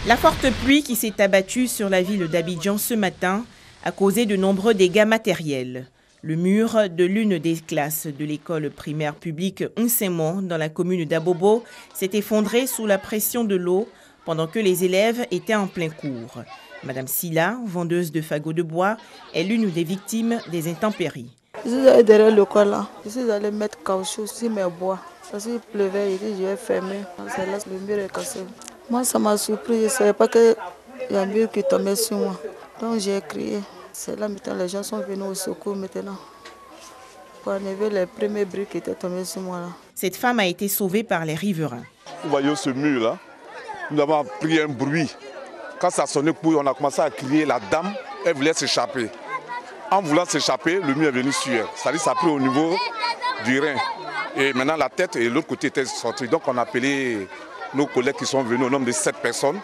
La forte pluie qui s'est abattue sur la ville d'Abidjan ce matin a causé de nombreux dégâts matériels. Le mur de l'une des classes de l'école primaire publique Nsemon dans la commune d'Abobo s'est effondré sous la pression de l'eau pendant que les élèves étaient en plein cours. Madame Silla, vendeuse de fagots de bois, est l'une des victimes des intempéries. Je suis allée derrière l'école là. Je suis allée mettre caoutchouc sur mes bois. Parce qu'il pleuvait, je vais fermer. C'est là que le mur est cassé. Moi, ça m'a surpris. Je ne savais pas qu'il y a un mur qui tombait sur moi. Donc j'ai crié. C'est là maintenant les gens sont venus au secours maintenant pour enlever les premiers briques qui étaient tombées sur moi là. Cette femme a été sauvée par les riverains. Vous voyez ce mur là, nous avons pris un bruit. Quand ça sonnait, on a commencé à crier. La dame, elle voulait s'échapper. En voulant s'échapper, le mur est venu sur elle. C'est-à-dire ça a pris au niveau du rein. Et maintenant la tête et l'autre côté étaient sortis. Donc on a appelé nos collègues qui sont venus au nombre de 7 personnes.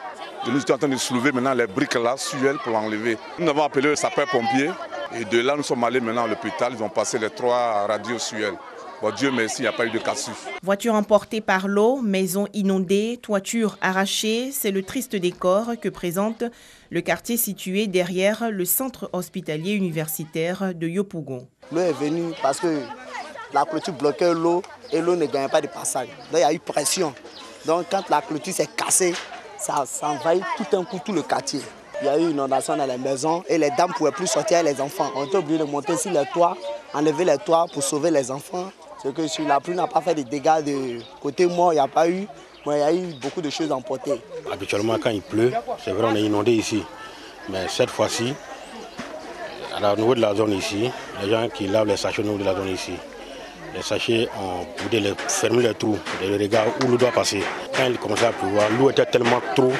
Et nous étions en train de soulever maintenant les briques là sur elle pour l'enlever. Nous avons appelé le sapeur-pompier. Et de là nous sommes allés maintenant à l'hôpital. Ils ont passé les 3 radios sur elle. Bon, Dieu merci, il n'y a pas eu de cassure. Voitures emportées par l'eau, maisons inondées, toitures arrachées, c'est le triste décor que présente le quartier situé derrière le centre hospitalier universitaire de Yopougon. L'eau est venue parce que la clôture bloquait l'eau et l'eau ne gagnait pas de passage. Donc il y a eu pression. Donc quand la clôture s'est cassée, ça envahit tout un coup tout le quartier. Il y a eu une inondation dans les maisons et les dames ne pouvaient plus sortir avec les enfants. On était obligé de monter sur les toits, enlever les toits pour sauver les enfants. C'est que sur la pluie n'a pas fait de dégâts de côté mort, il n'y a pas eu. Mais il y a eu beaucoup de choses emportées. Habituellement, quand il pleut, c'est vrai, on est inondé ici. Mais cette fois-ci, au niveau de la zone ici, les gens qui lavent les sachets au niveau de la zone ici, les sachets ont fermé les trous, les regards où l'eau doit passer. Quand il commençait à pleuvoir, l'eau était tellement trop,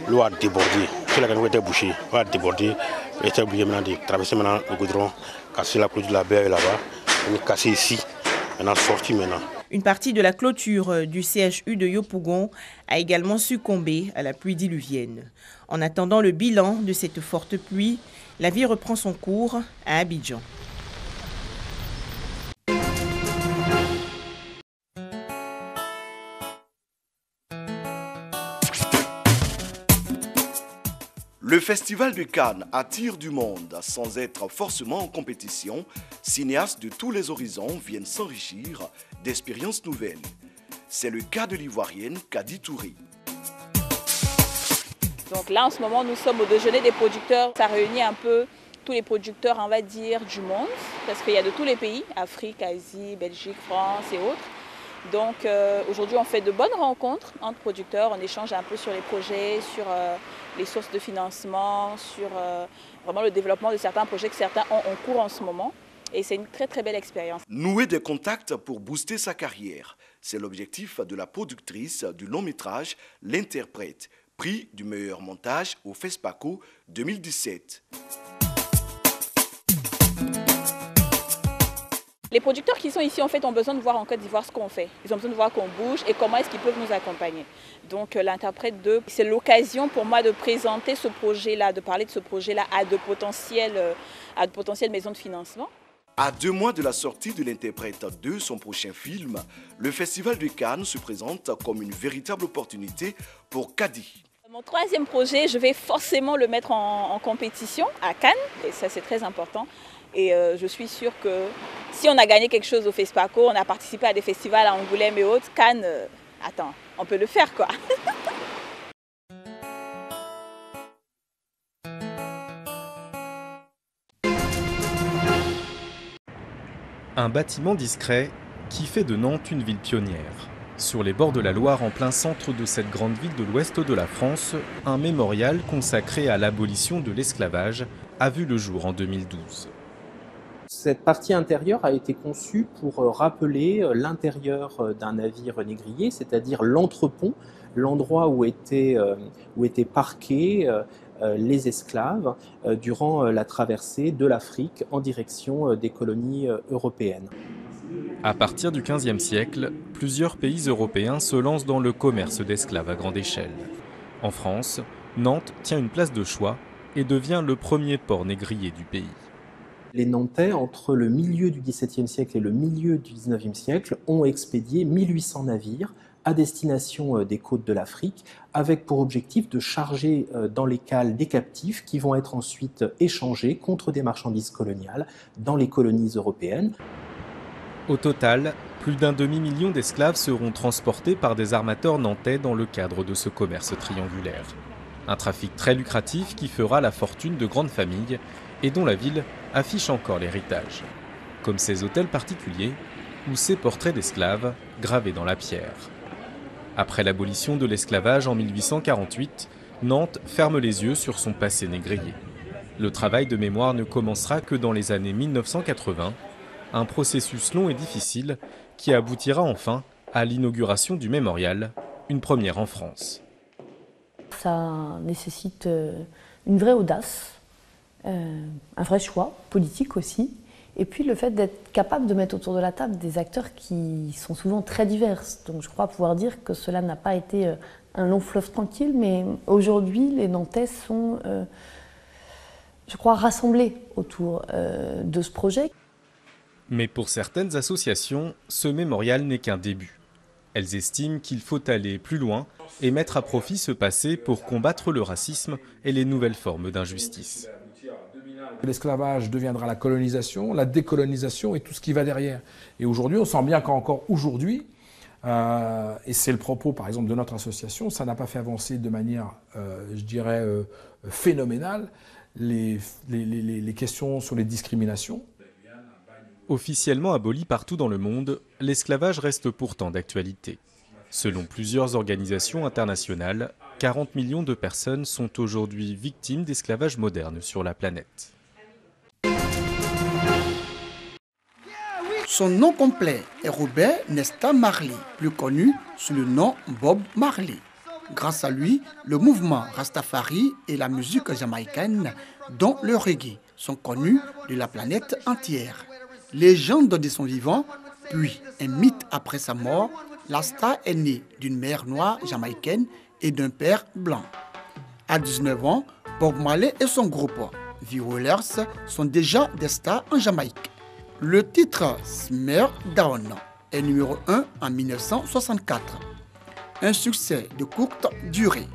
l'eau a débordé. Si la canne était bouchée, l'eau a débordé. Elle était obligée maintenant de traverser maintenant le goudron, casser la clôture de la baie là-bas, et casser ici. Maintenant, sorti maintenant. Une partie de la clôture du CHU de Yopougon a également succombé à la pluie diluvienne. En attendant le bilan de cette forte pluie, la vie reprend son cours à Abidjan. Le Festival de Cannes attire du monde sans être forcément en compétition. Cinéastes de tous les horizons viennent s'enrichir d'expériences nouvelles. C'est le cas de l'Ivoirienne Kadi Touré. Donc là, en ce moment, nous sommes au déjeuner des producteurs. Ça réunit un peu tous les producteurs, on va dire, du monde, parce qu'il y a de tous les pays, Afrique, Asie, Belgique, France et autres. Donc aujourd'hui, on fait de bonnes rencontres entre producteurs, on échange un peu sur les projets, sur les sources de financement, sur vraiment le développement de certains projets que certains ont en cours en ce moment. Et c'est une très très belle expérience. Nouer des contacts pour booster sa carrière, c'est l'objectif de la productrice du long métrage L'interprète, prix du meilleur montage au FESPACO 2017. Les producteurs qui sont ici en fait ont besoin de voir en Côte d'Ivoire ce qu'on fait. Ils ont besoin de voir qu'on bouge et comment est-ce qu'ils peuvent nous accompagner. Donc l'interprète 2, c'est l'occasion pour moi de présenter ce projet-là, de parler de ce projet-là à de potentielles maisons de financement. À 2 mois de la sortie de l'Interprète 2, son prochain film, le Festival de Cannes se présente comme une véritable opportunité pour Kadi. Mon 3e projet, je vais forcément le mettre en compétition à Cannes, et ça c'est très important. Et je suis sûre que si on a gagné quelque chose au FESPACO, on a participé à des festivals à Angoulême et autres, Cannes, attends, on peut le faire quoi. Un bâtiment discret qui fait de Nantes une ville pionnière. Sur les bords de la Loire, en plein centre de cette grande ville de l'ouest de la France, un mémorial consacré à l'abolition de l'esclavage a vu le jour en 2012. Cette partie intérieure a été conçue pour rappeler l'intérieur d'un navire négrier, c'est-à-dire l'entrepont, l'endroit où étaient parqués les esclaves durant la traversée de l'Afrique en direction des colonies européennes. À partir du XVe siècle, plusieurs pays européens se lancent dans le commerce d'esclaves à grande échelle. En France, Nantes tient une place de choix et devient le premier port négrier du pays. Les Nantais, entre le milieu du XVIIe siècle et le milieu du XIXe siècle, ont expédié 1800 navires à destination des côtes de l'Afrique, avec pour objectif de charger dans les cales des captifs qui vont être ensuite échangés contre des marchandises coloniales dans les colonies européennes. Au total, plus d'un demi-million d'esclaves seront transportés par des armateurs nantais dans le cadre de ce commerce triangulaire. Un trafic très lucratif qui fera la fortune de grandes familles et dont la ville affiche encore l'héritage, comme ces hôtels particuliers ou ces portraits d'esclaves gravés dans la pierre. Après l'abolition de l'esclavage en 1848, Nantes ferme les yeux sur son passé négrier. Le travail de mémoire ne commencera que dans les années 1980, un processus long et difficile qui aboutira enfin à l'inauguration du mémorial, une première en France. Ça nécessite une vraie audace, un vrai choix politique aussi, et puis le fait d'être capable de mettre autour de la table des acteurs qui sont souvent très divers. Donc je crois pouvoir dire que cela n'a pas été un long fleuve tranquille, mais aujourd'hui les Nantais sont, je crois, rassemblés autour de ce projet. Mais pour certaines associations, ce mémorial n'est qu'un début. Elles estiment qu'il faut aller plus loin et mettre à profit ce passé pour combattre le racisme et les nouvelles formes d'injustice. L'esclavage deviendra la colonisation, la décolonisation et tout ce qui va derrière. Et aujourd'hui, on sent bien qu'encore aujourd'hui, et c'est le propos par exemple de notre association, ça n'a pas fait avancer de manière, je dirais, phénoménale les questions sur les discriminations. Officiellement aboli partout dans le monde, l'esclavage reste pourtant d'actualité. Selon plusieurs organisations internationales, 40 millions de personnes sont aujourd'hui victimes d'esclavage moderne sur la planète. Son nom complet est Robert Nesta Marley, plus connu sous le nom Bob Marley. Grâce à lui, le mouvement Rastafari et la musique jamaïcaine, dont le reggae, sont connus de la planète entière. Légende de son vivant, puis un mythe après sa mort, la star est née d'une mère noire jamaïcaine et d'un père blanc. À 19 ans, Bob Marley et son groupe The Wailers sont déjà des stars en Jamaïque. Le titre Smear Down est numéro 1 en 1964. Un succès de courte durée.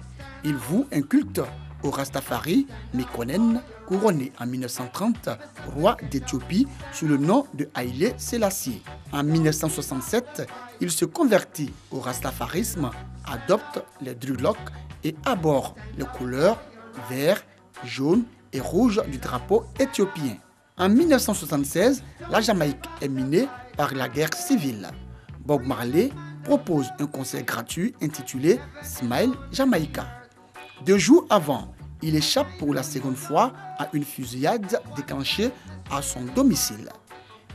Il voue un culte au Rastafari Mekonnen, couronné en 1930 roi d'Éthiopie sous le nom de Haïlé Sélassié. En 1967, il se convertit au rastafarisme, adopte les dreadlocks et aborde les couleurs vert, jaune et rouge du drapeau éthiopien. En 1976, la Jamaïque est minée par la guerre civile. Bob Marley propose un concert gratuit intitulé Smile Jamaica. 2 jours avant, il échappe pour la seconde fois à une fusillade déclenchée à son domicile.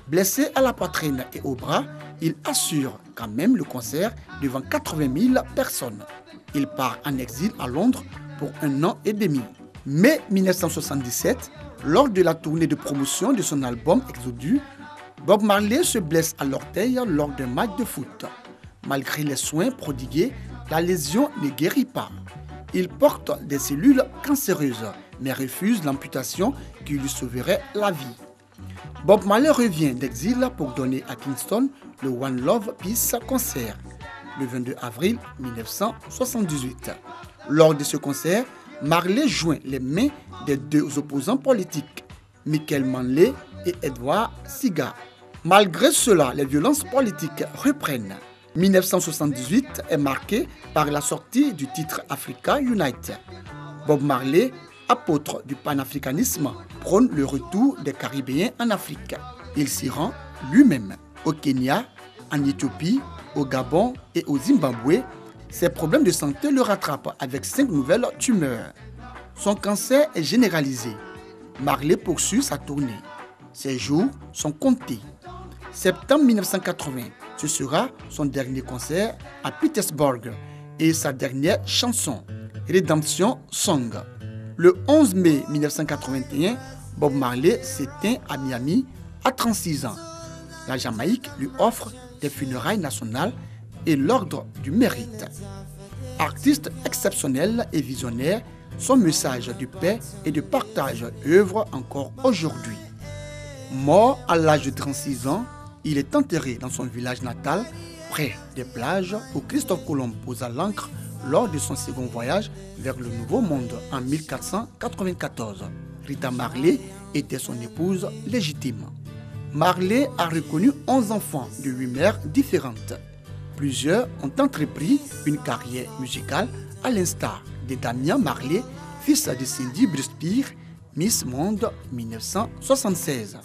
Blessé à la poitrine et au bras, il assure quand même le concert devant 80 000 personnes. Il part en exil à Londres pour 1 an et demi. Mai 1977, lors de la tournée de promotion de son album Exodus, Bob Marley se blesse à l'orteil lors d'un match de foot. Malgré les soins prodigués, la lésion ne guérit pas. Il porte des cellules cancéreuses, mais refuse l'amputation qui lui sauverait la vie. Bob Marley revient d'exil pour donner à Kingston le One Love Peace concert, le 22 avril 1978. Lors de ce concert, Marley joint les mains des 2 opposants politiques, Michael Manley et Edward Seagar. Malgré cela, les violences politiques reprennent. 1978 est marqué par la sortie du titre Africa Unite. Bob Marley, apôtre du panafricanisme, prône le retour des Caribéens en Afrique. Il s'y rend lui-même. Au Kenya, en Éthiopie, au Gabon et au Zimbabwe, ses problèmes de santé le rattrapent avec 5 nouvelles tumeurs. Son cancer est généralisé. Marley poursuit sa tournée. Ses jours sont comptés. Septembre 1980, ce sera son dernier concert à Petersburg et sa dernière chanson, Redemption Song. Le 11 mai 1981, Bob Marley s'éteint à Miami à 36 ans. La Jamaïque lui offre des funérailles nationales et l'ordre du mérite. Artiste exceptionnel et visionnaire, son message de paix et de partage œuvre encore aujourd'hui. Mort à l'âge de 36 ans, il est enterré dans son village natal près des plages où Christophe Colomb posa l'ancre lors de son second voyage vers le Nouveau Monde en 1494. Rita Marley était son épouse légitime. Marley a reconnu 11 enfants de 8 mères différentes. Plusieurs ont entrepris une carrière musicale à l'instar de Damien Marley, fils de Cindy Brewster, Miss Monde 1976.